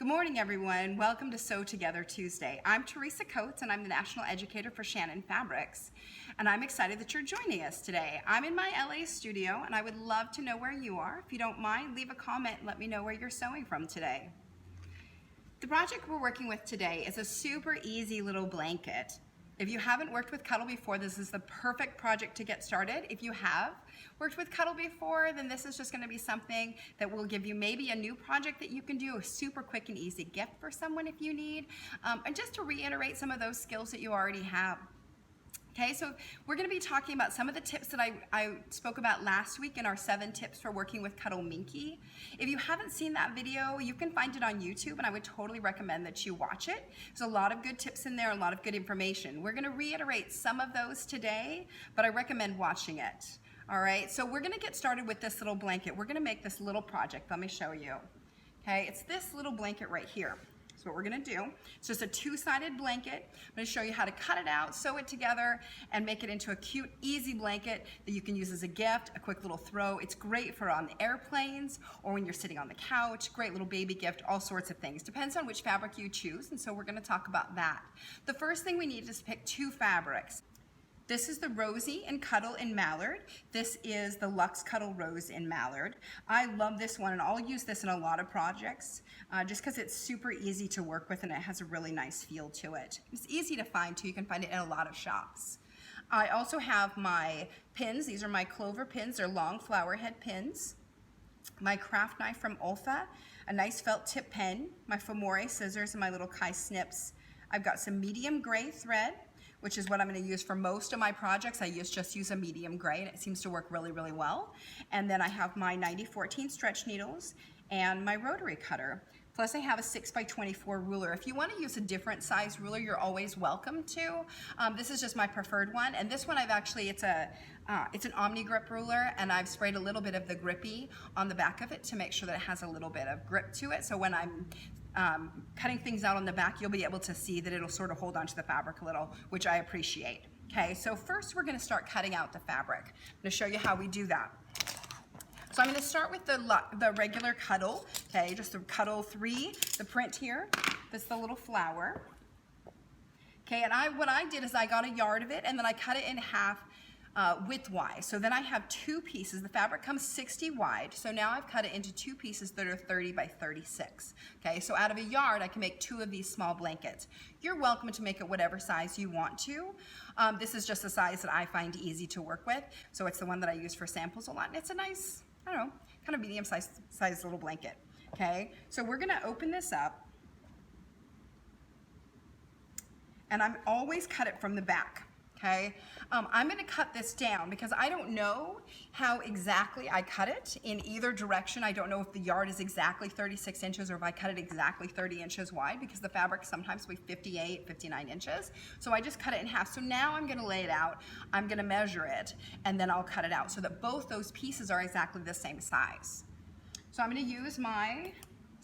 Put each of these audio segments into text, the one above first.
Good morning, everyone. Welcome to Sew Together Tuesday. I'm Teresa Coates, and I'm the National Educator for Shannon Fabrics, and I'm excited that you're joining us today. I'm in my LA studio, and I would love to know where you are. If you don't mind, leave a comment and let me know where you're sewing from today. The project we're working with today is a super easy little blanket. If you haven't worked with Cuddle before, this is the perfect project to get started. If you have worked with Cuddle before, then this is just going to be something that will give you maybe a new project that you can do, a super quick and easy gift for someone if you need, and just to reiterate some of those skills that you already have. Okay, so we're going to be talking about some of the tips that I spoke about last week in our 7 tips for working with Cuddle Minky. If you haven't seen that video, you can find it on YouTube, and I would totally recommend that you watch it. There's a lot of good tips in there, a lot of good information. We're going to reiterate some of those today, but I recommend watching it. All right, so we're going to get started with this little blanket. We're going to make this little project. Let me show you. Okay, it's this little blanket right here. So what we're going to do, it's just a 2-sided blanket. I'm going to show you how to cut it out, sew it together, and make it into a cute, easy blanket that you can use as a gift, a quick little throw. It's great for on the airplanes or when you're sitting on the couch. Great little baby gift, all sorts of things. Depends on which fabric you choose, and so we're going to talk about that. The first thing we need is to pick 2 fabrics. This is the Rosy and Cuddle in Mallard. This is the Luxe Cuddle Rose in Mallard. I love this one, and I'll use this in a lot of projects just because it's super easy to work with and it has a really nice feel to it. It's easy to find too. You can find it in a lot of shops. I also have my pins. These are my clover pins. They're long flower head pins. My craft knife from Olfa, a nice felt tip pen, my Famore scissors, and my little Kai snips. I've got some medium gray thread, which is what I'm going to use for most of my projects. I just use a medium gray, and it seems to work really, really well. And then I have my 90-14 stretch needles and my rotary cutter. Plus I have a 6x24 ruler. If you want to use a different size ruler, you're always welcome to. This is just my preferred one. And this one it's an Omni Grip ruler, and I've sprayed a little bit of the grippy on the back of it to make sure that it has a little bit of grip to it. So when I'm cutting things out on the back, you'll be able to see that it'll sort of hold onto the fabric a little, which I appreciate. Okay, so first we're going to start cutting out the fabric. I'm going to show you how we do that. So I'm going to start with the regular Cuddle, okay, just the Cuddle 3, the print here. That's the little flower. Okay, and what I did is I got a yard of it, and then I cut it in half widthwise. So then I have 2 pieces. The fabric comes 60 wide. So now I've cut it into 2 pieces that are 30 by 36. Okay, so out of a yard, I can make 2 of these small blankets. You're welcome to make it whatever size you want to. This is just a size that I find easy to work with. So it's the one that I use for samples a lot. And it's a nice, I don't know, kind of medium-sized little blanket. Okay, so we're gonna open this up. And I'm always cut it from the back. Okay, I'm going to cut this down because I don't know how exactly I cut it in either direction. I don't know if the yard is exactly 36 inches or if I cut it exactly 30 inches wide, because the fabric sometimes will be 58, 59 inches. So I just cut it in half. So now I'm going to lay it out, I'm going to measure it, and then I'll cut it out so that both those pieces are exactly the same size. So I'm going to use my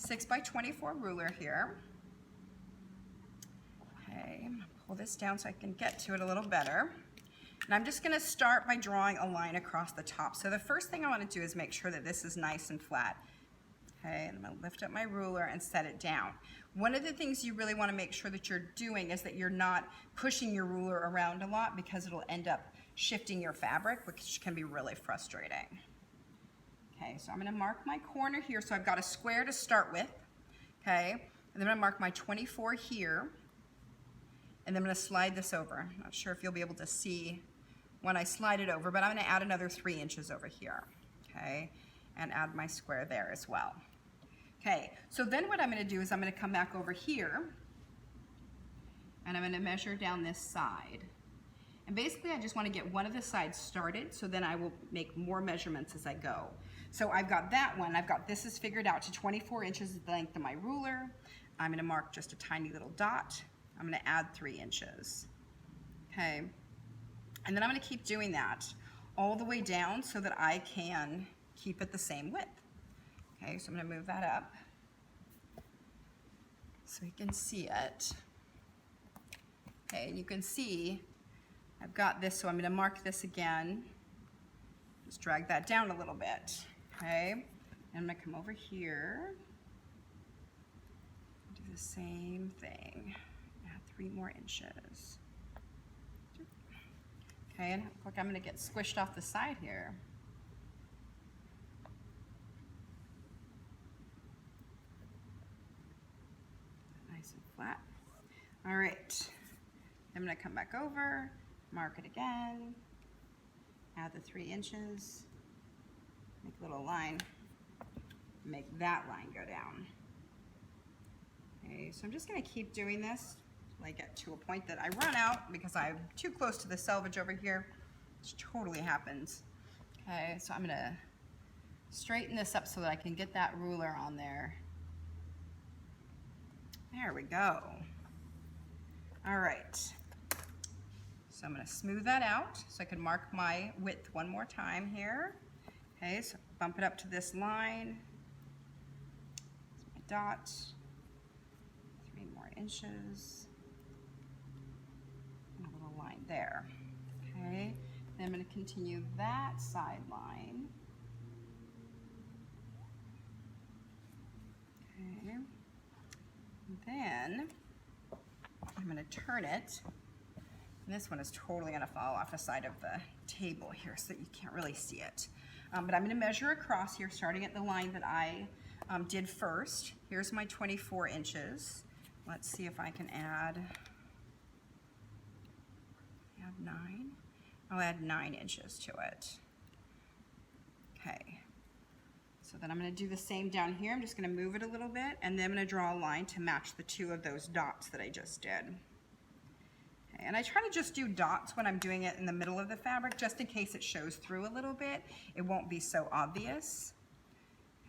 6x24 ruler here. Okay. Pull this down so I can get to it a little better. And I'm just going to start by drawing a line across the top. So the first thing I want to do is make sure that this is nice and flat. Okay, and I'm going to lift up my ruler and set it down. One of the things you really want to make sure that you're doing is that you're not pushing your ruler around a lot, because it'll end up shifting your fabric, which can be really frustrating. Okay, so I'm going to mark my corner here. So I've got a square to start with. Okay, and then I'm going to mark my 24 here. And then I'm going to slide this over. I'm not sure if you'll be able to see when I slide it over, but I'm going to add another 3 inches over here, okay, and add my square there as well. Okay, so then what I'm going to do is I'm going to come back over here, and I'm going to measure down this side. And basically I just want to get one of the sides started, so then I will make more measurements as I go. So I've got that one. This is figured out to 24 inches the length of my ruler. I'm going to mark just a tiny little dot. I'm going to add 3 inches, okay? And then I'm going to keep doing that all the way down so that I can keep it the same width. Okay, so I'm going to move that up so you can see it. Okay, and you can see I've got this, so I'm going to mark this again. Just drag that down a little bit, okay? And I'm going to come over here. the same thing. Add 3 more inches. Okay, and look, I'm gonna get squished off the side here. Nice and flat. All right, I'm gonna come back over, mark it again, add the 3 inches, make a little line, make that line go down. Okay, so I'm just gonna keep doing this till I get to a point that I run out because I'm too close to the selvage over here, which totally happens. Okay, so I'm gonna straighten this up so that I can get that ruler on there. There we go. All right, so I'm gonna smooth that out so I can mark my width one more time here. Okay, so bump it up to this line. That's my dot. 3 more inches. And a little line there. Okay, then I'm gonna continue that side line. Okay, and then I'm going to turn it, and this one is totally going to fall off the side of the table here so that you can't really see it. But I'm going to measure across here, starting at the line that I did first. Here's my 24 inches. Let's see if I can add 9. I'll add 9 inches to it. Okay. So then I'm going to do the same down here. I'm just going to move it a little bit, and then I'm going to draw a line to match the 2 of those dots that I just did. Okay, and I try to just do dots when I'm doing it in the middle of the fabric, just in case it shows through a little bit. It won't be so obvious.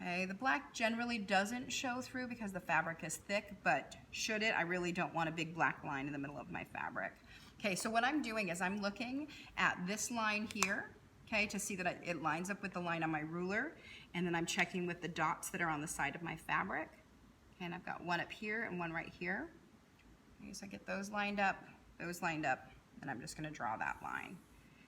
Okay, the black generally doesn't show through because the fabric is thick, but should it, I really don't want a big black line in the middle of my fabric. Okay, so what I'm doing is I'm looking at this line here, okay, to see that it lines up with the line on my ruler, and then I'm checking with the dots that are on the side of my fabric. Okay, and I've got one up here and one right here. Okay, so I get those lined up, and I'm just gonna draw that line.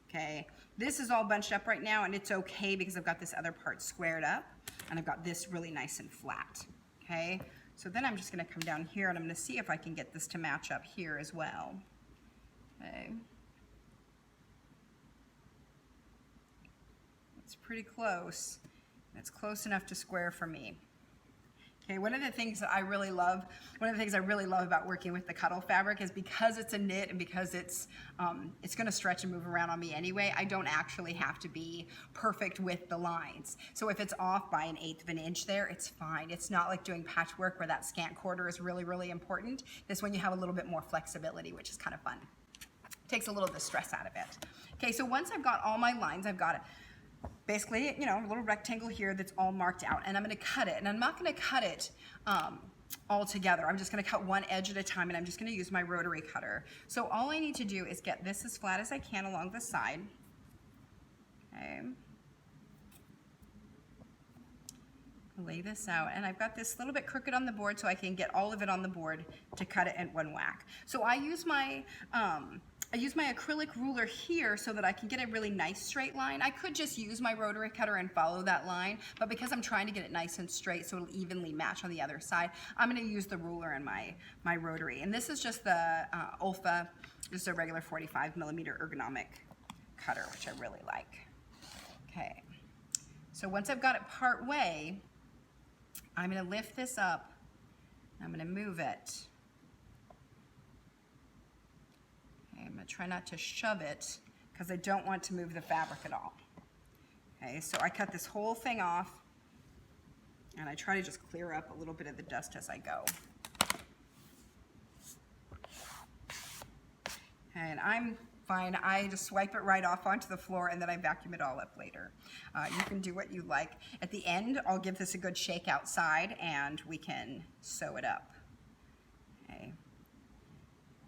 Okay, this is all bunched up right now, and it's okay because I've got this other part squared up, and I've got this really nice and flat. Okay, so then I'm just gonna come down here, and I'm gonna see if I can get this to match up here as well. Okay. It's pretty close. It's close enough to square for me. Okay, one of the things I really love about working with the Cuddle fabric is because it's a knit and because it's going to stretch and move around on me anyway, I don't actually have to be perfect with the lines. So if it's off by 1/8 of an inch there, it's fine. It's not like doing patchwork where that scant quarter is really, really important. This one you have a little bit more flexibility, which is kind of fun. Takes a little of the stress out of it. Okay, so once I've got all my lines, I've got basically, you know, a little rectangle here that's all marked out, and I'm going to cut it, and I'm not going to cut it all together. I'm just going to cut one edge at a time, and I'm just going to use my rotary cutter. So all I need to do is get this as flat as I can along the side. Okay. Lay this out, and I've got this little bit crooked on the board so I can get all of it on the board to cut it in one whack. So I use my acrylic ruler here so that I can get a really nice straight line. I could just use my rotary cutter and follow that line, but because I'm trying to get it nice and straight so it'll evenly match on the other side, I'm going to use the ruler and my rotary. And this is just the Olfa, just a regular 45mm ergonomic cutter, which I really like. Okay, so once I've got it part way, I'm going to lift this up, and I'm going to move it. Okay, I'm going to try not to shove it because I don't want to move the fabric at all. Okay, so I cut this whole thing off, and I try to just clear up a little bit of the dust as I go. And I'm fine. I just swipe it right off onto the floor, and then I vacuum it all up later. You can do what you like. At the end, I'll give this a good shake outside, and we can sew it up. Okay.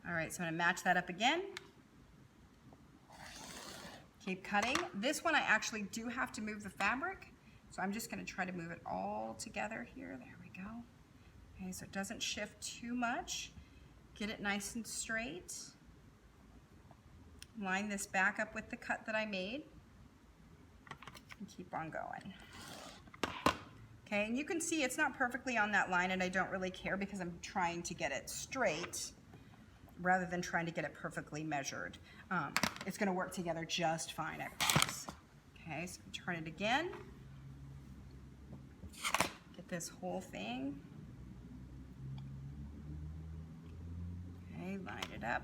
All right, so I'm going to match that up again. Keep cutting. This one I actually do have to move the fabric, so I'm just going to try to move it all together here. There we go. Okay, so it doesn't shift too much. Get it nice and straight. Line this back up with the cut that I made, and keep on going. Okay, and you can see it's not perfectly on that line, and I don't really care because I'm trying to get it straight rather than trying to get it perfectly measured. It's going to work together just fine, I promise. Okay, so turn it again. Get this whole thing. Okay, line it up.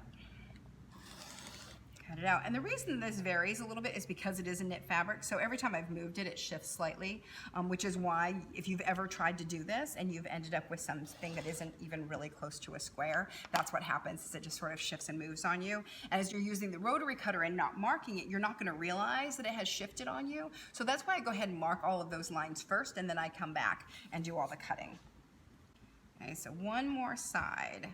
Cut it out. And the reason this varies a little bit is because it is a knit fabric, so every time I've moved it, it shifts slightly, which is why if you've ever tried to do this and you've ended up with something that isn't even really close to a square, that's what happens, is it just sort of shifts and moves on you. And as you're using the rotary cutter and not marking it, you're not going to realize that it has shifted on you. So that's why I go ahead and mark all of those lines first, and then I come back and do all the cutting. Okay, so one more side.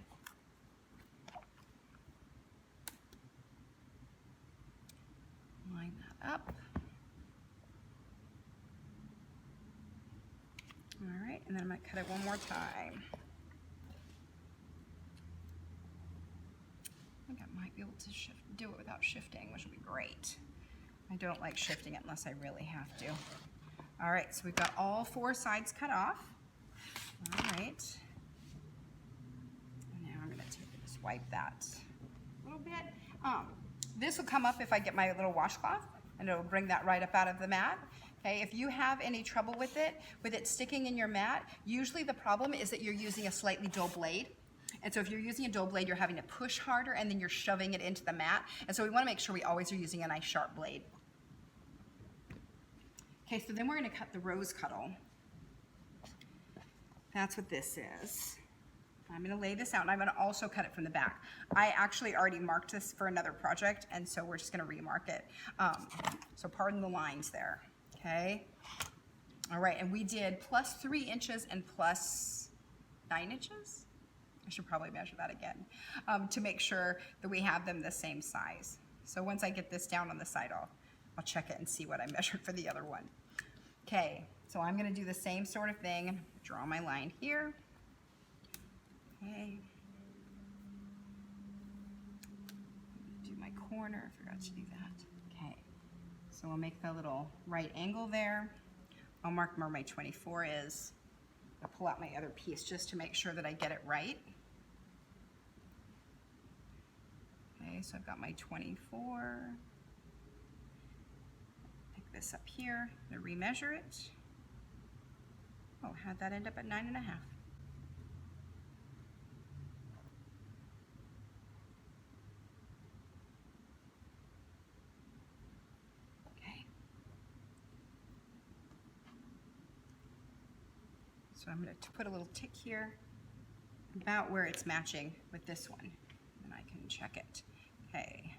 Line that up. All right, and then I'm going to cut it one more time. I think I might be able to do it without shifting, which would be great. I don't like shifting it unless I really have to. All right, so we've got all 4 sides cut off. All right. And now I'm going to just wipe that a little bit. This will come up if I get my little washcloth, and it'll bring that right up out of the mat. Okay, if you have any trouble with it sticking in your mat, usually the problem is that you're using a slightly dull blade. And so if you're using a dull blade, you're having to push harder and then you're shoving it into the mat. And so we want to make sure we always are using a nice sharp blade. Okay, so then we're going to cut the rose cuddle. That's what this is. I'm going to lay this out, and I'm going to also cut it from the back. I actually already marked this for another project, and so we're just going to remark it. So pardon the lines there, okay? All right, and we did +3 inches and +9 inches? I should probably measure that again to make sure that we have them the same size. So once I get this down on the side, I'll check it and see what I measured for the other one. Okay, so I'm going to do the same sort of thing. Draw my line here. Okay. Do my corner, I forgot to do that. Okay, so I'll make the little right angle there. I'll mark where my 24 is. I'll pull out my other piece just to make sure that I get it right. Okay, so I've got my 24. Pick this up here, I'm gonna remeasure it. Oh, how'd that end up at 9.5? So I'm going to put a little tick here about where it's matching with this one, and I can check it. Okay.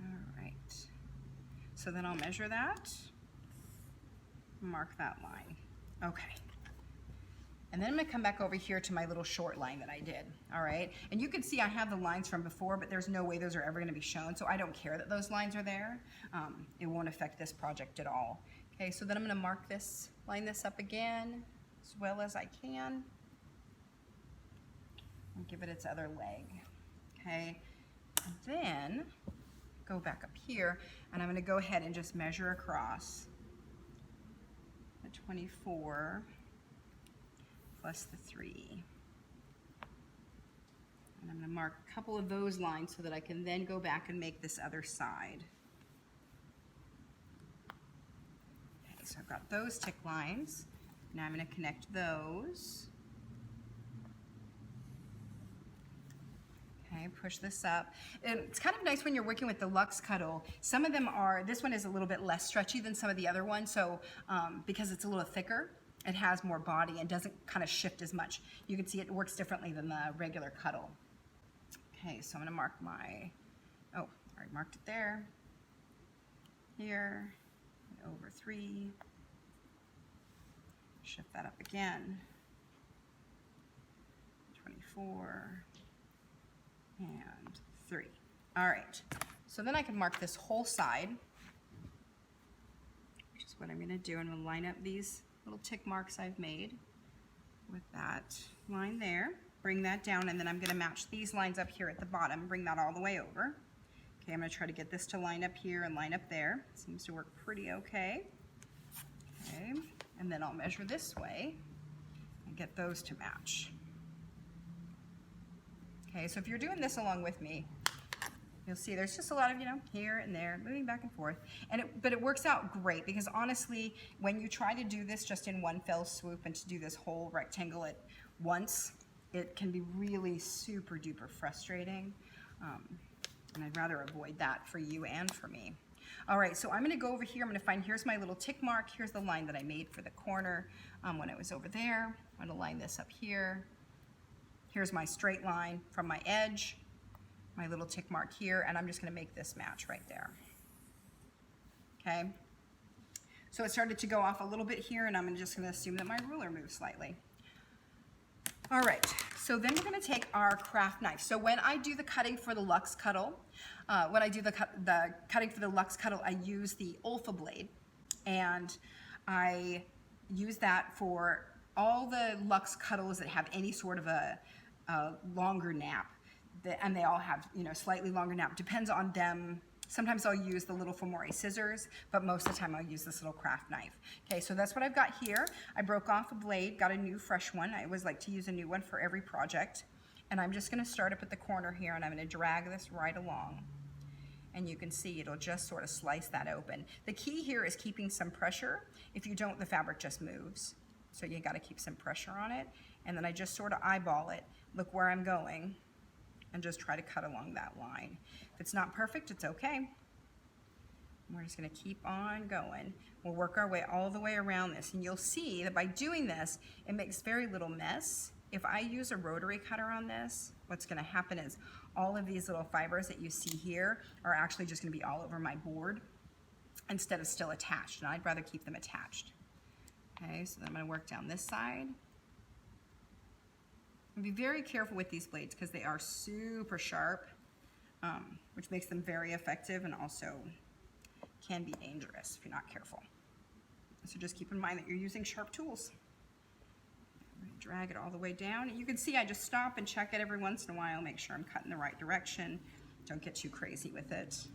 All right. So then I'll measure that, mark that line. Okay. And then I'm going to come back over here to my little short line that I did, all right? And you can see I have the lines from before, but there's no way those are ever going to be shown, so I don't care that those lines are there. It won't affect this project at all. Okay, so then I'm going to mark this, line this up again as well as I can. And give it its other leg, okay? And then go back up here, and I'm going to go ahead and just measure across the 24. Plus the 3. And I'm going to mark a couple of those lines so that I can then go back and make this other side. Okay, so I've got those tick lines. Now I'm going to connect those. Okay, push this up. And it's kind of nice when you're working with the Luxe Cuddle. Some of them are, this one is a little bit less stretchy than some of the other ones, so because it's a little thicker, it has more body and doesn't kind of shift as much. You can see it works differently than the regular cuddle. Okay, so I'm going to mark my, oh, I already marked it there, here, over 3, shift that up again, 24, and 3. All right, so then I can mark this whole side, which is what I'm going to do. I'm going to line up these little tick marks I've made with that line there, bring that down, and then I'm going to match these lines up here at the bottom, bring that all the way over. Okay, I'm going to try to get this to line up here and line up there. Seems to work pretty okay. Okay, and then I'll measure this way and get those to match. Okay, so if you're doing this along with me, you'll see there's just a lot of, you know, here and there, moving back and forth. But it works out great because honestly, when you try to do this just in one fell swoop and to do this whole rectangle at once, it can be really super duper frustrating. And I'd rather avoid that for you and for me. All right, so I'm gonna go over here. I'm gonna find, here's my little tick mark. Here's the line that I made for the corner when it was over there. I'm gonna line this up here. Here's my straight line from my edge, my little tick mark here, and I'm just gonna make this match right there. Okay, so it started to go off a little bit here, and I'm just gonna assume that my ruler moved slightly. All right, so then we're gonna take our craft knife. So when I do the cutting for the Luxe Cuddle, the cutting for the Luxe Cuddle, I use the Olfa blade, and I use that for all the Luxe Cuddles that have any sort of a longer nap, and they all have, you know, slightly longer nap. Depends on them. Sometimes I'll use the little Fomori scissors, but most of the time I'll use this little craft knife. Okay, so that's what I've got here. I broke off a blade, got a new fresh one. I always like to use a new one for every project. And I'm just gonna start up at the corner here, and I'm gonna drag this right along. And you can see it'll just sort of slice that open. The key here is keeping some pressure. If you don't, the fabric just moves. So you gotta keep some pressure on it. And then I just sort of eyeball it, look where I'm going, and just try to cut along that line. If it's not perfect, it's okay. We're just gonna keep on going. We'll work our way all the way around this, and you'll see that by doing this, it makes very little mess. If I use a rotary cutter on this, what's gonna happen is all of these little fibers that you see here are actually just gonna be all over my board instead of still attached, and I'd rather keep them attached. Okay, so then I'm gonna work down this side. And be very careful with these blades because they are super sharp, which makes them very effective and also can be dangerous if you're not careful. So just keep in mind that you're using sharp tools. Drag it all the way down. You can see I just stop and check it every once in a while, make sure I'm cutting the right direction. Don't get too crazy with it.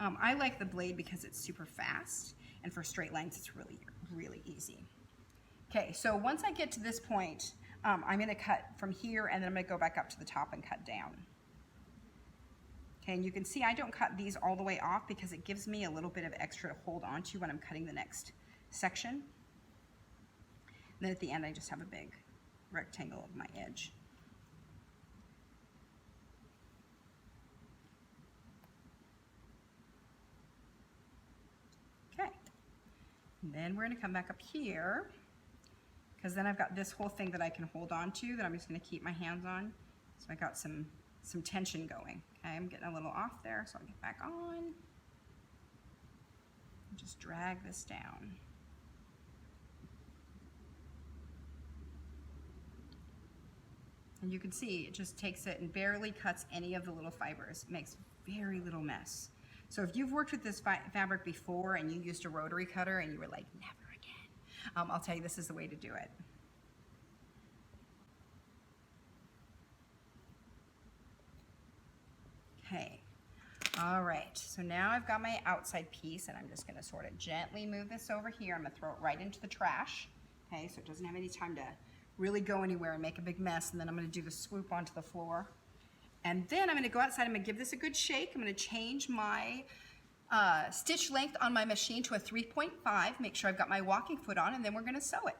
I like the blade because it's super fast, and for straight lines it's really, really easy. Okay, so once I get to this point, I'm gonna cut from here, and then I'm gonna go back up to the top and cut down. Okay, and you can see I don't cut these all the way off because it gives me a little bit of extra to hold on to when I'm cutting the next section. And then at the end, I just have a big rectangle of my edge. Okay, and then we're gonna come back up here, because then I've got this whole thing that I can hold on to that I'm just gonna keep my hands on. So I got some tension going. Okay, I'm getting a little off there, so I'll get back on. Just drag this down. And you can see it just takes it and barely cuts any of the little fibers. It makes very little mess. So if you've worked with this fabric before and you used a rotary cutter and you were like, never again, I'll tell you this is the way to do it. Okay, all right, so now I've got my outside piece, and I'm just gonna sort of gently move this over here. I'm gonna throw it right into the trash, okay, so it doesn't have any time to really go anywhere and make a big mess, and then I'm gonna do the swoop onto the floor. And then I'm gonna go outside, I'm gonna give this a good shake. I'm gonna change my stitch length on my machine to a 3.5, make sure I've got my walking foot on, and then we're gonna sew it.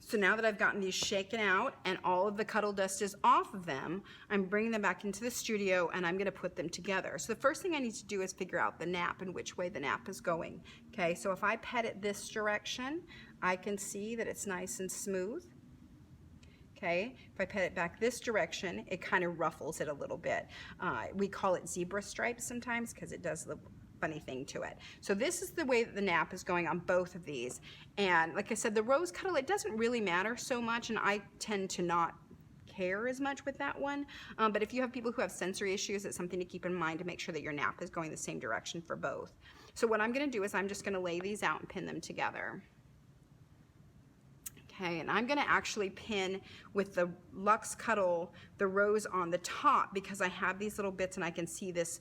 So now that I've gotten these shaken out and all of the cuddle dust is off of them, I'm bringing them back into the studio and I'm gonna put them together. So the first thing I need to do is figure out the nap and which way the nap is going. Okay, so if I pet it this direction, I can see that it's nice and smooth. Okay, if I pet it back this direction, it kind of ruffles it a little bit. We call it zebra stripes sometimes because it does the funny thing to it. So this is the way that the nap is going on both of these. And like I said, the rose cuddle, it doesn't really matter so much, and I tend to not care as much with that one. But if you have people who have sensory issues, it's something to keep in mind to make sure that your nap is going the same direction for both. So what I'm gonna do is I'm just gonna lay these out and pin them together. Okay, and I'm gonna actually pin with the Luxe Cuddle, the rose on the top, because I have these little bits and I can see this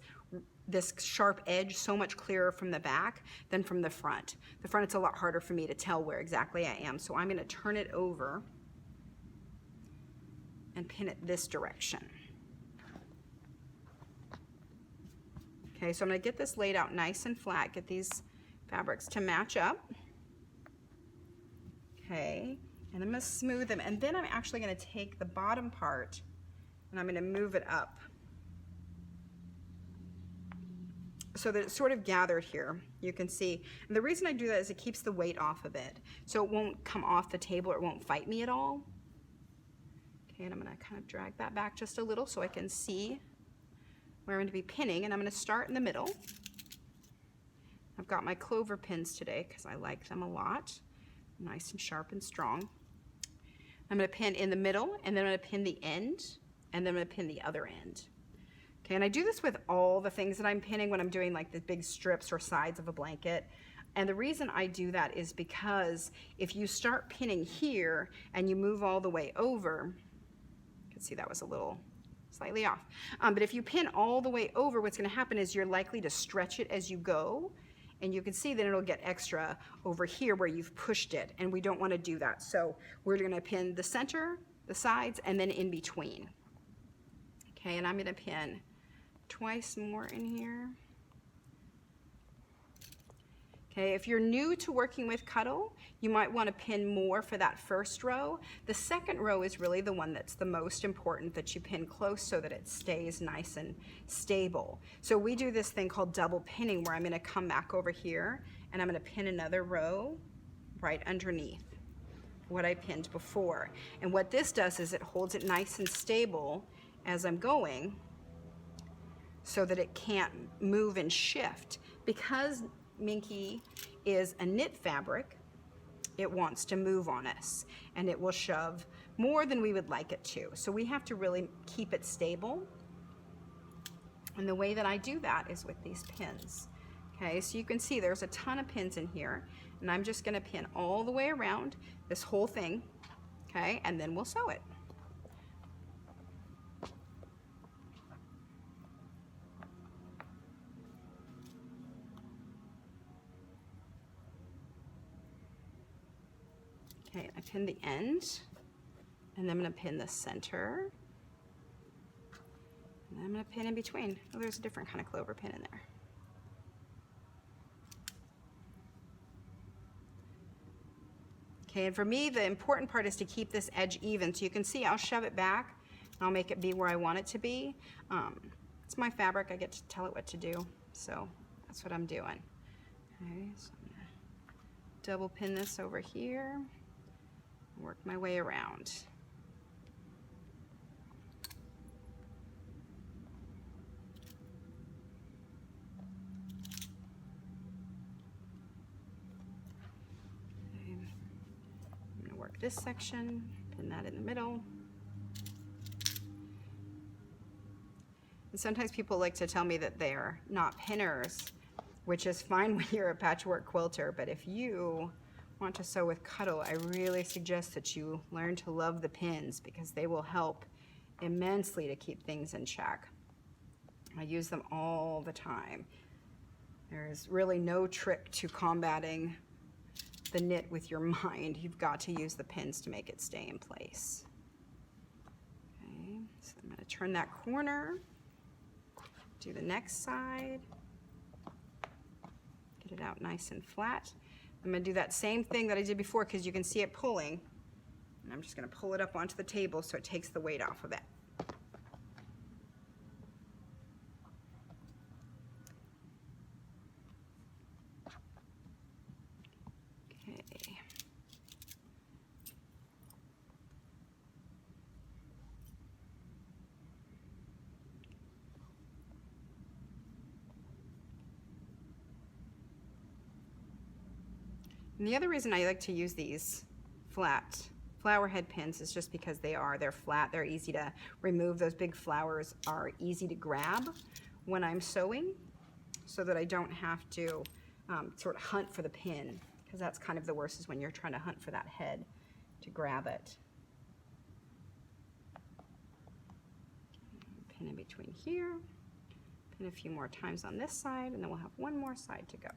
sharp edge so much clearer from the back than from the front. The front, it's a lot harder for me to tell where exactly I am. So I'm gonna turn it over and pin it this direction. Okay, so I'm gonna get this laid out nice and flat, get these fabrics to match up. Okay, and I'm gonna smooth them, and then I'm actually gonna take the bottom part and I'm gonna move it up so that it's sort of gathered here. You can see, and the reason I do that is it keeps the weight off of it, so it won't come off the table, or it won't fight me at all. Okay, and I'm gonna kind of drag that back just a little so I can see where I'm going to be pinning, and I'm going to start in the middle. I've got my clover pins today because I like them a lot. Nice and sharp and strong. I'm going to pin in the middle, and then I'm going to pin the end, and then I'm going to pin the other end. Okay, and I do this with all the things that I'm pinning when I'm doing like the big strips or sides of a blanket. And the reason I do that is because if you start pinning here and you move all the way over, you can see that was a little slightly off. But if you pin all the way over, what's going to happen is you're likely to stretch it as you go, and you can see that it'll get extra over here where you've pushed it, and we don't want to do that. So we're going to pin the center, the sides, and then in between. Okay, and I'm going to pin twice more in here. Okay, if you're new to working with Cuddle, you might want to pin more for that first row. The second row is really the one that's the most important, that you pin close so that it stays nice and stable. So we do this thing called double pinning, where I'm going to come back over here and I'm going to pin another row right underneath what I pinned before. And what this does is it holds it nice and stable as I'm going so that it can't move and shift. Because Minky is a knit fabric, it wants to move on us, and it will shove more than we would like it to. So we have to really keep it stable. And the way that I do that is with these pins. Okay, so you can see there's a ton of pins in here, and I'm just going to pin all the way around this whole thing, okay, and then we'll sew it. Okay, I pin the end, and then I'm going to pin the center, and then I'm going to pin in between. Oh, there's a different kind of clover pin in there. Okay, and for me, the important part is to keep this edge even. So you can see I'll shove it back, and I'll make it be where I want it to be. It's my fabric. I get to tell it what to do, so that's what I'm doing. Okay, so I'm going to double pin this over here. Work my way around. Okay. I'm going to work this section, pin that in the middle. And sometimes people like to tell me that they're not pinners, which is fine when you're a patchwork quilter, but if you want to sew with Cuddle, I really suggest that you learn to love the pins, because they will help immensely to keep things in check. I use them all the time. There's really no trick to combating the knit with your mind. You've got to use the pins to make it stay in place. Okay, so I'm going to turn that corner, do the next side, get it out nice and flat. I'm going to do that same thing that I did before, because you can see it pulling. And I'm just going to pull it up onto the table so it takes the weight off of it. Okay. And the other reason I like to use these flat flower head pins is just because they're flat, they're easy to remove. Those big flowers are easy to grab when I'm sewing, so that I don't have to sort of hunt for the pin, because that's kind of the worst, is when you're trying to hunt for that head to grab it. Pin in between here, pin a few more times on this side, and then we'll have one more side to go.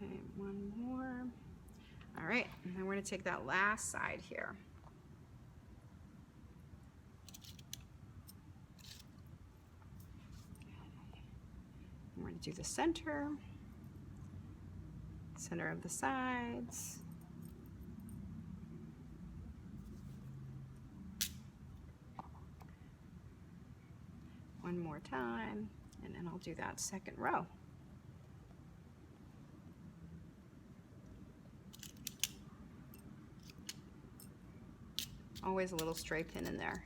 Okay, one more. All right, and then we're going to take that last side here. And we're going to do the center of the sides. One more time, and then I'll do that second row. Always a little stray pin in there.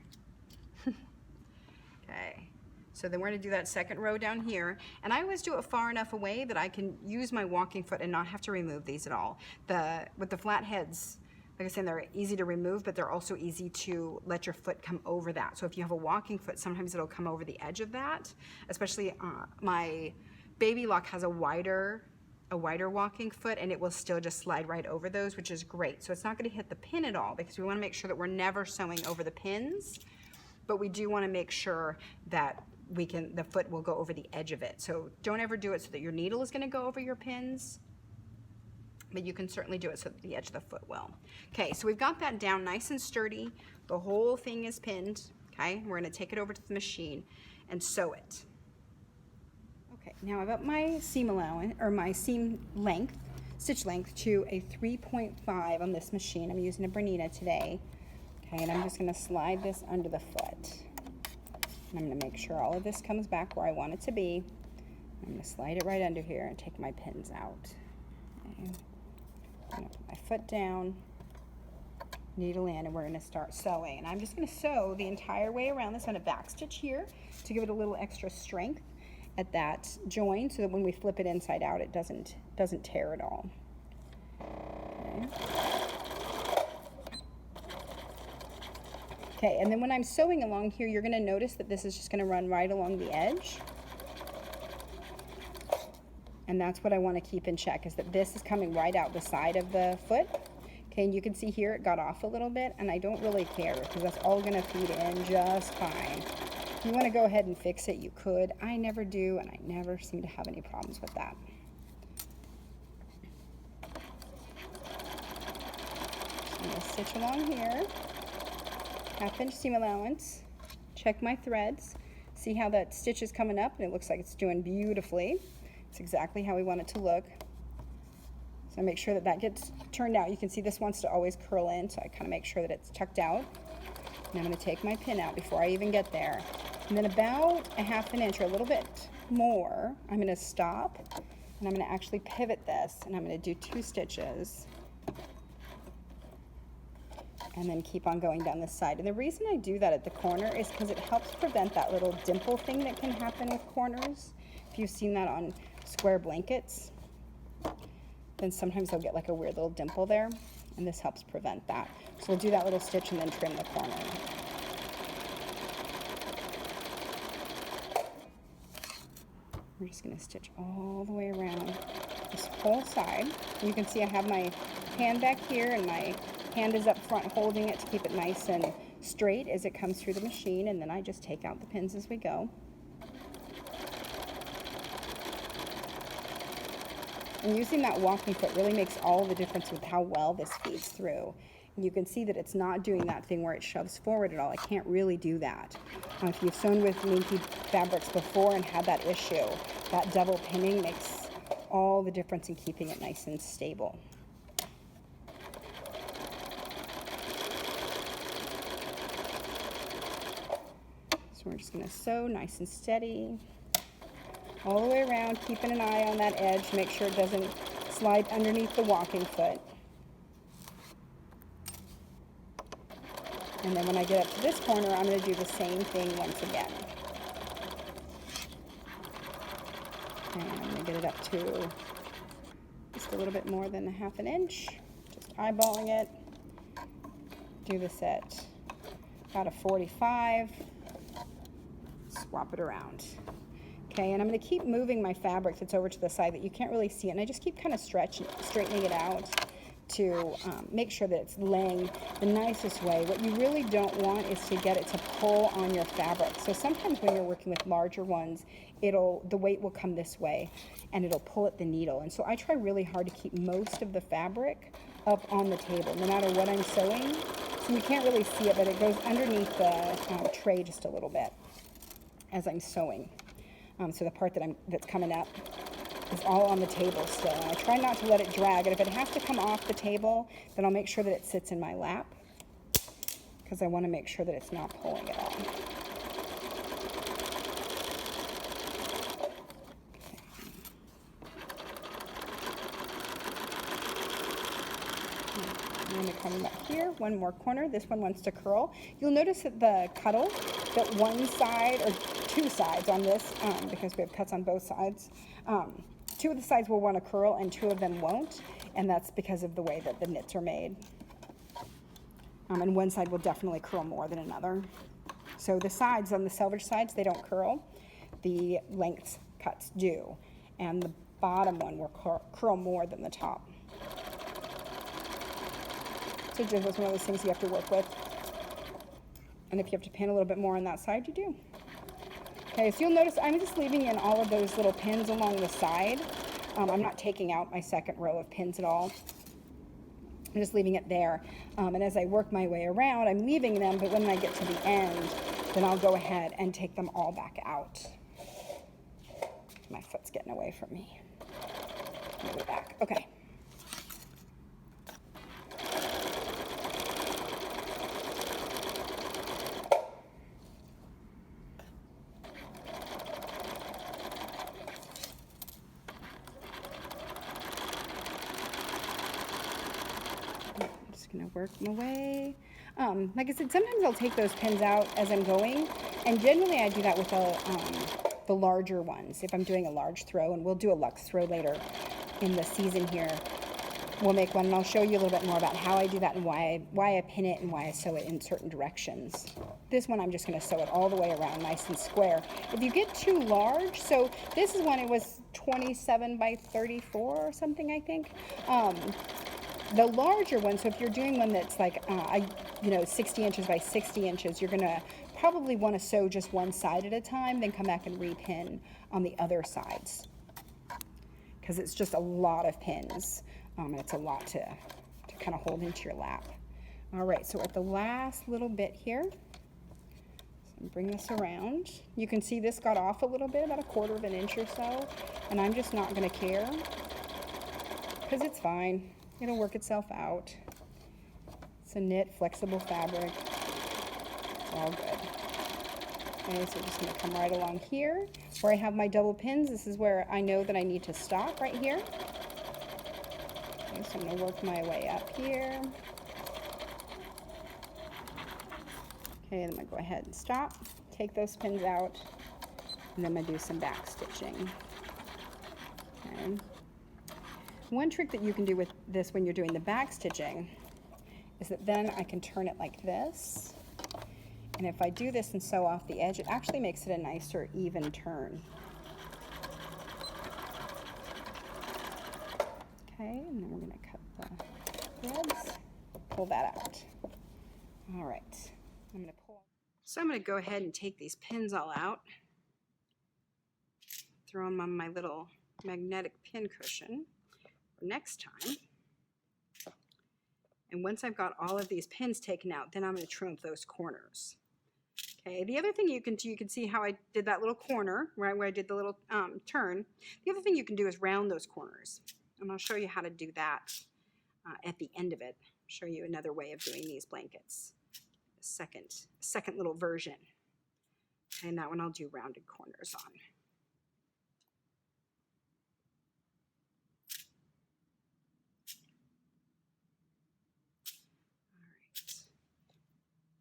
Okay, so then we're going to do that second row down here, and I always do it far enough away that I can use my walking foot and not have to remove these at all. With the flat heads, like I said, they're easy to remove, but they're also easy to let your foot come over that. So if you have a walking foot, sometimes it'll come over the edge of that. Especially my baby lock has a wider walking foot, and it will still just slide right over those, which is great. So it's not going to hit the pin at all, because we want to make sure that we're never sewing over the pins, but we do want to make sure that the foot will go over the edge of it. So don't ever do it so that your needle is going to go over your pins, but you can certainly do it so that the edge of the foot will. Okay, so we've got that down nice and sturdy. The whole thing is pinned. Okay, we're going to take it over to the machine and sew it. Okay, now I've got my seam allowance, or my seam length, stitch length, to a 3.5 on this machine. I'm using a Bernina today. Okay, and I'm just going to slide this under the foot. And I'm going to make sure all of this comes back where I want it to be. I'm going to slide it right under here and take my pins out. Okay. I'm going to put my foot down, needle in, and we're going to start sewing. And I'm just going to sew the entire way around this. I'm going to back stitch here to give it a little extra strength at that join, so that when we flip it inside out, it doesn't tear at all. Okay. Okay, and then when I'm sewing along here, you're going to notice that this is just going to run right along the edge. And that's what I want to keep in check, is that this is coming right out the side of the foot. Okay, and you can see here it got off a little bit, and I don't really care, because that's all going to feed in just fine. If you want to go ahead and fix it, you could. I never do, and I never seem to have any problems with that. So I'm going to stitch along here. 1/2 inch seam allowance. Check my threads. See how that stitch is coming up, and it looks like it's doing beautifully. It's exactly how we want it to look. So I make sure that that gets turned out. You can see this wants to always curl in, so I kind of make sure that it's tucked out. And I'm going to take my pin out before I even get there. And then about 1/2 inch or a little bit more, I'm going to stop, and I'm going to actually pivot this, and I'm going to do 2 stitches. And then keep on going down this side. And the reason I do that at the corner is because it helps prevent that little dimple thing that can happen with corners. If you've seen that on square blankets, then sometimes they'll get like a weird little dimple there, and this helps prevent that. So we'll do that little stitch and then trim the corner. We're just going to stitch all the way around this whole side. And you can see I have my hand back here, and my hand is up front holding it to keep it nice and straight as it comes through the machine, and then I just take out the pins as we go. And using that walking foot really makes all the difference with how well this feeds through. And you can see that it's not doing that thing where it shoves forward at all. I can't really do that. If you've sewn with Minky fabrics before and had that issue, that double pinning makes all the difference in keeping it nice and stable. So we're just going to sew nice and steady all the way around, keeping an eye on that edge, make sure it doesn't slide underneath the walking foot. And then when I get up to this corner, I'm going to do the same thing once again. And I'm going to get it up to just a little bit more than 1/2 inch. Just eyeballing it. Do this at about a 45. Swap it around. Okay, and I'm going to keep moving my fabric that's over to the side that you can't really see it, and I just keep kind of straightening it out to make sure that it's laying the nicest way. What you really don't want is to get it to pull on your fabric. So sometimes when you're working with larger ones, the weight will come this way and it'll pull at the needle. And so I try really hard to keep most of the fabric up on the table, no matter what I'm sewing. So you can't really see it, but it goes underneath the tray just a little bit as I'm sewing. So the part that's coming up is all on the table still. And I try not to let it drag, and if it has to come off the table, then I'll make sure that it sits in my lap, because I want to make sure that it's not pulling at all. I'm going to come back here, one more corner. This one wants to curl. You'll notice that the cuddle, that one side, or two sides on this, because we have cuts on both sides, two of the sides will want to curl and two of them won't, and that's because of the way that the knits are made. And one side will definitely curl more than another. So the sides, on the selvage sides, they don't curl. The length cuts do. And the bottom one will curl more than the top. So just one of those things you have to work with. And if you have to pin a little bit more on that side, you do. Okay, so you'll notice I'm just leaving in all of those little pins along the side. I'm not taking out my second row of pins at all. I'm just leaving it there. And as I work my way around, I'm leaving them, but when I get to the end, then I'll go ahead and take them all back out. My foot's getting away from me. Move it back. Okay. Gonna work my way. Like I said, sometimes I'll take those pins out as I'm going, and generally I do that with the larger ones if I'm doing a large throw, and we'll do a luxe throw later in the season here. We'll make one, and I'll show you a little bit more about how I do that and why I pin it and why I sew it in certain directions. This one I'm just going to sew it all the way around nice and square. If you get too large, so this is when it was 27 by 34 or something, I think. The larger one, so if you're doing one that's like, 60 inches by 60 inches, you're going to probably want to sew just one side at a time, then come back and repin on the other sides. Because it's just a lot of pins, and it's a lot to kind of hold into your lap. All right, so at the last little bit here, so bring this around. You can see this got off a little bit, about 1/4 of an inch or so, and I'm just not going to care, because it's fine. It'll work itself out. It's a knit, flexible fabric. It's all good. Okay, so I'm just going to come right along here. Where I have my double pins, this is where I know that I need to stop, right here. Okay, so I'm going to work my way up here. Okay, then I'm going to go ahead and stop. Take those pins out. And then I'm going to do some back stitching. Okay. One trick that you can do with this when you're doing the back stitching is that then I can turn it like this. And if I do this and sew off the edge, it actually makes it a nicer, even turn. Okay, and then we're going to cut the threads, pull that out. All right, I'm going to pull. So I'm going to go ahead and take these pins all out, throw them on my little magnetic pin cushion for next time. And once I've got all of these pins taken out, then I'm going to trim those corners. Okay, the other thing you can do, you can see how I did that little corner, right where I did the little turn. The other thing you can do is round those corners. And I'll show you how to do that at the end of it. I'll show you another way of doing these blankets. A second little version. And that one I'll do rounded corners on.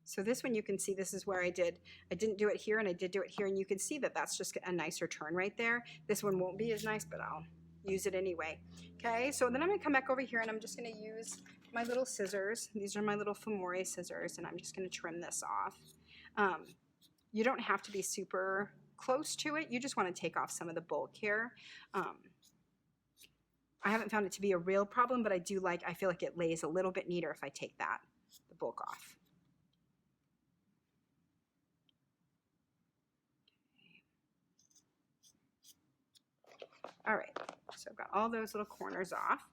So this one you can see, this is where I didn't do it here and I did do it here, and you can see that that's just a nicer turn right there. This one won't be as nice, but I'll use it anyway. Okay, so then I'm gonna come back over here and I'm just gonna use my little scissors. These are my little Femore scissors, and I'm just gonna trim this off. You don't have to be super close to it, you just want to take off some of the bulk here. I haven't found it to be a real problem, but I feel like it lays a little bit neater if I take the bulk off. All right, so I've got all those little corners off,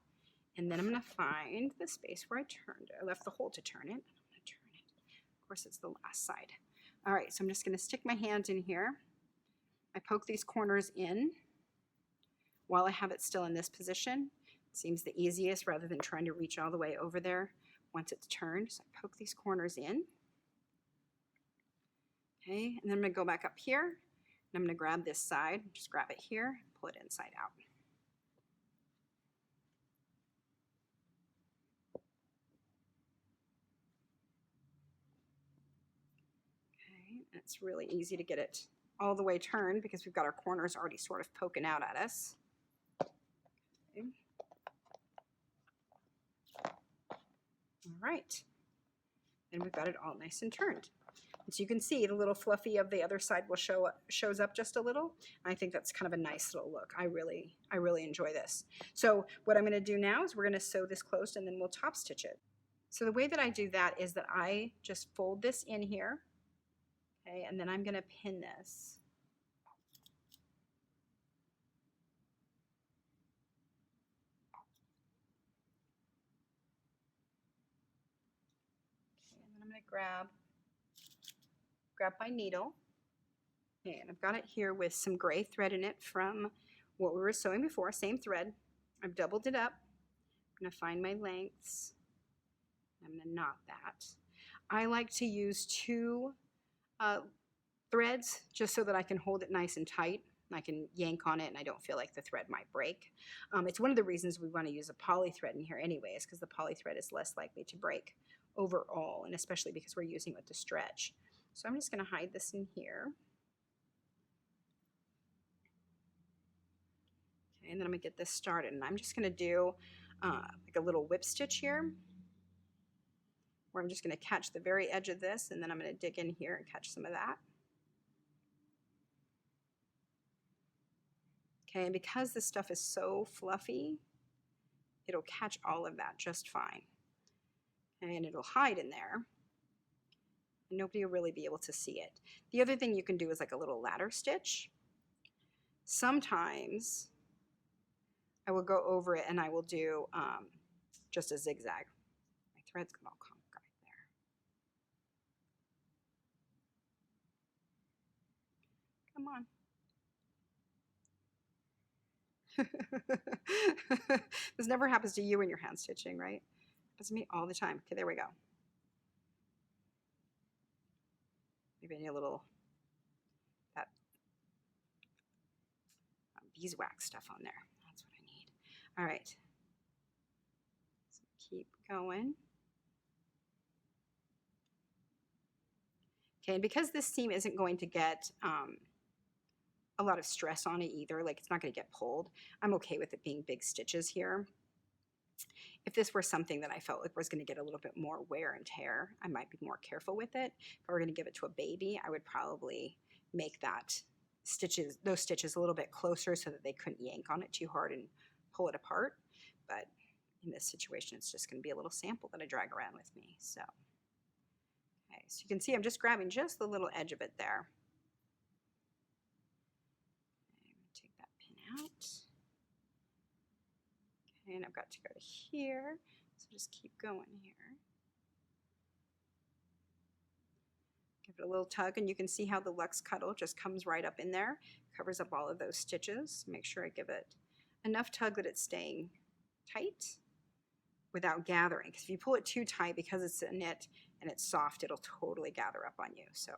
and then I'm going to find the space where I turned it. I left the hole to turn it. I'm going to turn it. Of course, it's the last side. All right, so I'm just going to stick my hand in here. I poke these corners in while I have it still in this position. It seems the easiest rather than trying to reach all the way over there once it's turned. So I poke these corners in. Okay, and then I'm going to go back up here, and I'm going to grab this side, just grab it here, pull it inside out. Okay, and it's really easy to get it all the way turned because we've got our corners already sort of poking out at us. Okay. All right, and we've got it all nice and turned. And so you can see the little fluffy of the other side will shows up just a little. I think that's kind of a nice little look. I really enjoy this. So what I'm going to do now is we're going to sew this closed and then we'll top stitch it. So the way that I do that is that I just fold this in here, okay, and then I'm going to pin this. Okay, and then I'm going to grab my needle, and I've got it here with some gray thread in it from what we were sewing before, same thread. I've doubled it up. I'm going to find my lengths. I'm going to knot that. I like to use two threads just so that I can hold it nice and tight. I can yank on it and I don't feel like the thread might break. It's one of the reasons we want to use a poly thread in here anyways, because the poly thread is less likely to break overall, and especially because we're using it to stretch. So I'm just going to hide this in here. Okay, and then I'm going to get this started, and I'm just going to do like a little whip stitch here, where I'm just going to catch the very edge of this, and then I'm going to dig in here and catch some of that. Okay, and because this stuff is so fluffy, it'll catch all of that just fine. Okay, and it'll hide in there. And nobody will really be able to see it. The other thing you can do is like a little ladder stitch. Sometimes I will go over it and I will do just a zigzag. My thread's gonna all come right there. Come on. This never happens to you when you're hand stitching, right? It happens to me all the time. Okay, there we go. Maybe I need a little that beeswax stuff on there. That's what I need. All right. So keep going. Okay, and because this seam isn't going to get a lot of stress on it either, like it's not going to get pulled, I'm okay with it being big stitches here. If this were something that I felt like was going to get a little bit more wear and tear, I might be more careful with it. If I were going to give it to a baby, I would probably make those stitches a little bit closer so that they couldn't yank on it too hard and pull it apart. But in this situation, it's just going to be a little sample that I drag around with me. So, okay, so you can see I'm just grabbing just the little edge of it there. Okay, I'm going to take that pin out. Okay, and I've got to go to here, so just keep going here. Give it a little tug, and you can see how the Luxe Cuddle just comes right up in there, covers up all of those stitches. Make sure I give it enough tug that it's staying tight without gathering, because if you pull it too tight, because it's a knit and it's soft, it'll totally gather up on you. So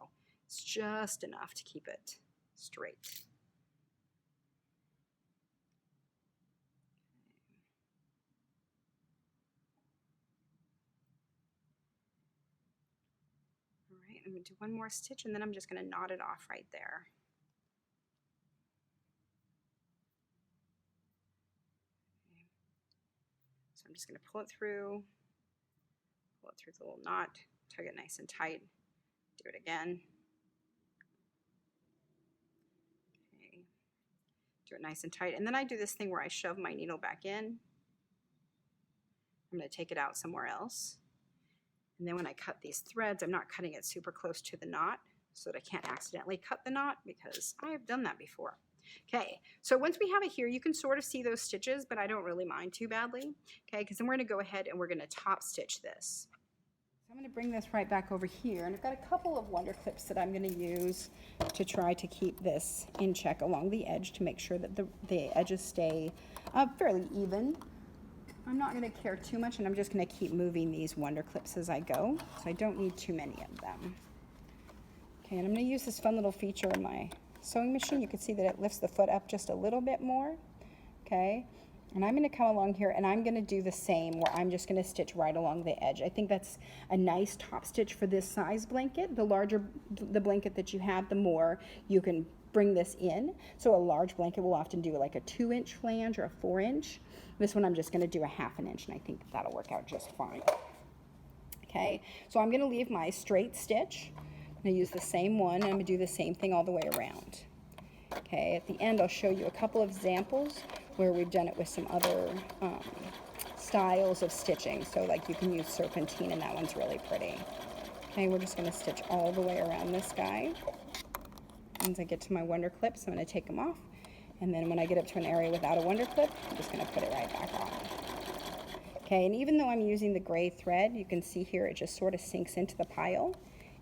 it's just enough to keep it straight. I'm going to do one more stitch and then I'm just going to knot it off right there. Okay. So I'm just going to pull it through the little knot, tug it nice and tight, do it again. Do it nice and tight. And then I do this thing where I shove my needle back in. I'm going to take it out somewhere else. And then when I cut these threads, I'm not cutting it super close to the knot so that I can't accidentally cut the knot, because I have done that before. Okay, so once we have it here, you can sort of see those stitches, but I don't really mind too badly. Okay, because then we're going to go ahead and we're going to top stitch this. So I'm going to bring this right back over here, and I've got a couple of wonder clips that I'm going to use to try to keep this in check along the edge to make sure that the edges stay fairly even. I'm not going to care too much, and I'm just going to keep moving these wonder clips as I go, so I don't need too many of them. Okay, and I'm going to use this fun little feature in my sewing machine. You can see that it lifts the foot up just a little bit more. Okay, and I'm going to come along here and I'm going to do the same, where I'm just going to stitch right along the edge. I think that's a nice top stitch for this size blanket. The larger the blanket that you have, the more you can bring this in. So a large blanket will often do like a 2-inch flange or a 4-inch. This one I'm just going to do a 1/2 inch, and I think that'll work out just fine. Okay, so I'm going to leave my straight stitch. I'm going to use the same one, and I'm going to do the same thing all the way around. Okay, at the end I'll show you a couple of examples where we've done it with some other styles of stitching. So like you can use serpentine, and that one's really pretty. Okay, we're just going to stitch all the way around this guy. Once I get to my wonder clips, I'm going to take them off. And then when I get up to an area without a wonder clip, I'm just going to put it right back on. Okay, and even though I'm using the gray thread, you can see here it just sort of sinks into the pile,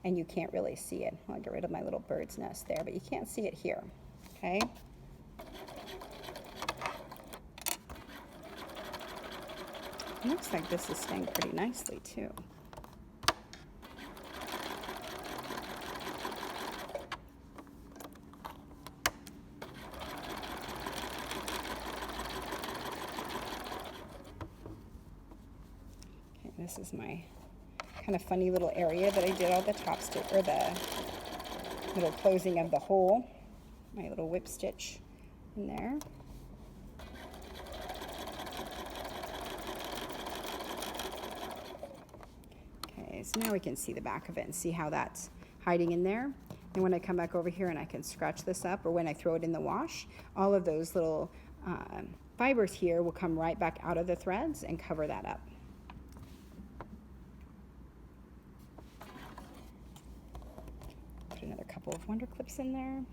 and you can't really see it. I'll get rid of my little bird's nest there, but you can't see it here. Okay. It looks like this is staying pretty nicely too. This is my kind of funny little area that I did all the top stitch, or the little closing of the hole. My little whip stitch in there. Okay, so now we can see the back of it and see how that's hiding in there. And when I come back over here and I can scratch this up, or when I throw it in the wash, all of those little fibers here will come right back out of the threads and cover that up. Put another couple of wonder clips in there.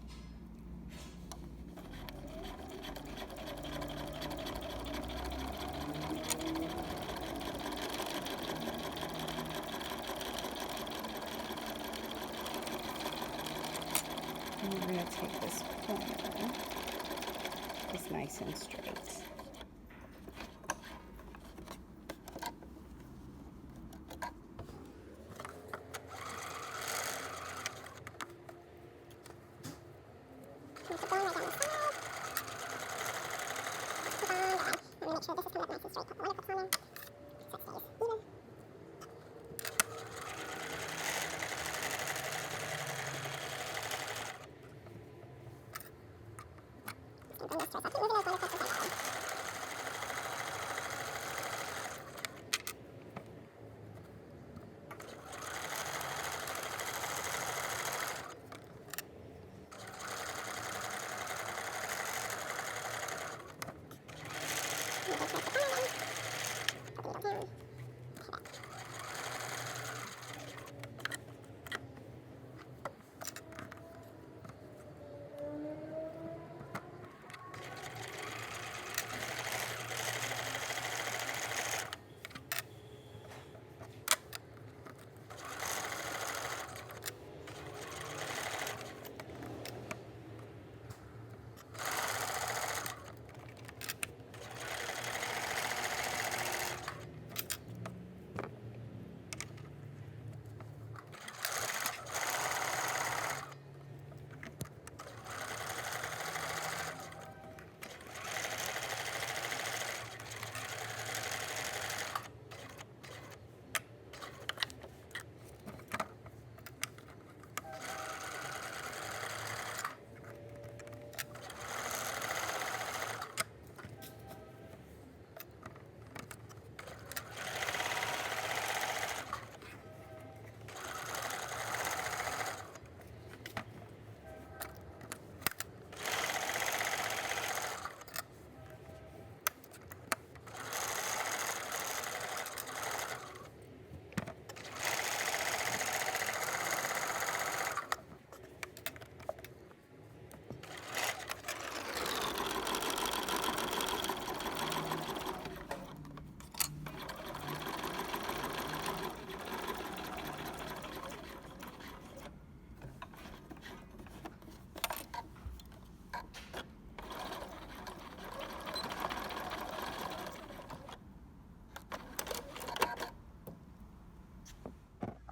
And we're going to take this corner, it's nice and straight.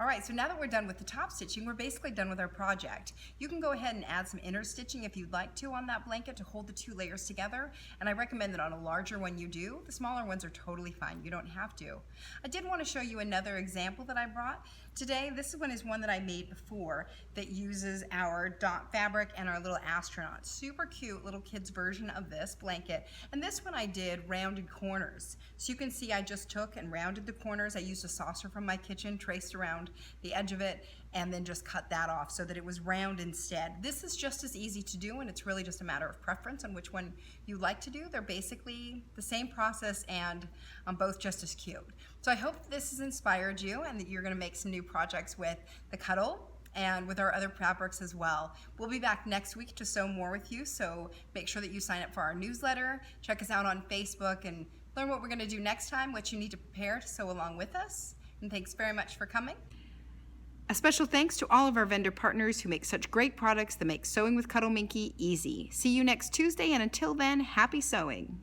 All right, so now that we're done with the top stitching, we're basically done with our project. You can go ahead and add some inner stitching if you'd like to on that blanket to hold the two layers together, and I recommend that on a larger one you do. The smaller ones are totally fine, you don't have to. I did want to show you another example that I brought today. This one is one that I made before that uses our dot fabric and our little astronaut. Super cute little kids version of this blanket, and this one I did rounded corners. So you can see I just took and rounded the corners. I used a saucer from my kitchen, traced around the edge of it, and then just cut that off so that it was round instead. This is just as easy to do, and it's really just a matter of preference on which one you like to do. They're basically the same process and both just as cute. So I hope this has inspired you and that you're gonna make some new projects with the Cuddle and with our other fabrics as well. We'll be back next week to sew more with you, so make sure that you sign up for our newsletter, check us out on Facebook, and learn what we're gonna do next time, what you need to prepare to sew along with us. And thanks very much for coming. A special thanks to all of our vendor partners who make such great products that make sewing with Cuddle Minky easy. See you next Tuesday, and until then, happy sewing.